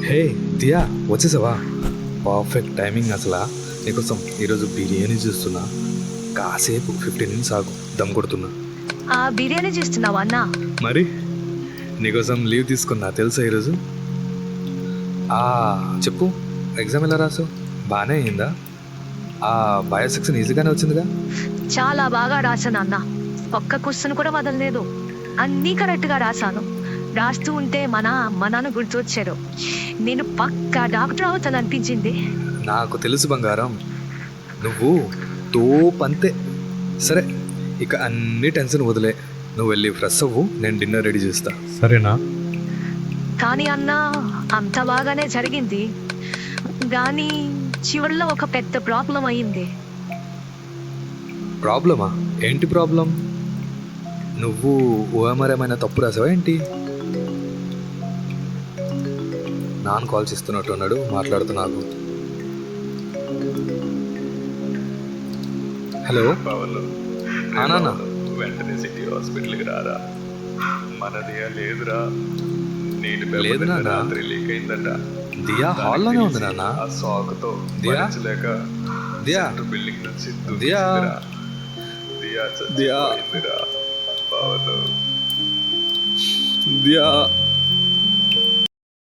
హే దియా, వచ్చేసావా? Perfect timing అసలు. నీకోసం ఈరోజు బిర్యానీ చూస్తున్నా. కాసేపు 15 మినిట్స్ ఆగు, దమ్ కొడుతున్నా. ఆ బిర్యానీ చేస్తున్నావా అన్న? మరి నీకోసం లీవ్ తీసుకున్నా తెలుసా ఈరోజు. ఆ, చెప్పు, ఎగ్జామ్ ఎలా రాసావు? బాగానే అయిందా? ఆ బయో సెక్షన్ ఈజీగానే వచ్చిందిగా? చాలా బాగా రాశాను అన్న. ఒక్క క్వశ్చన్ కూడా వదలలేదు. అన్నీ కరెక్ట్ గా రాశాను. రాస్తూ ఉంటే మన అమ్మ నాన్న గుర్తొచ్చారు. నేను పక్కా డాక్టర్ అవుతాను అనిపించింది. నాకు తెలుసు బంగారం, నువ్వు తోపంతే. సరే, ఇక అన్ని టెన్షన్ వదిలే. నువ్వు వెళ్ళి ఫ్రెష్ అవ్వు, నేను డిన్నర్ రెడీ చేస్తా, సరేనా? కానీ అన్న, అంత బాగానే జరిగింది. కానీ చివరిలో ఒక పెద్ద ప్రాబ్లం అయింది. ప్రాబ్లమా? ఏంటి ప్రాబ్లం? నువ్వు ఓఎంఆర్ ఏమైనా తప్పు రాసావా ఏంటి? నాన్న కాల్ చేస్తున్నట్టున్నాడు, మాట్లాడుతున్నాను. హలో నాన్న. వెంటనే సిటీ హాస్పిటల్కి రారా. మనది లేదురా. లేదు నాన్న. రాత్రి లీక్ అయిందట. దియా హాల్లోనే ఉంది నాన్న. ఆ సాకుతో దియా? భరించలేక దియా? బిల్డింగ్ నుంచి దియా? దియా దియా? చచ్చిపోయిందిరా. పవన్ దియా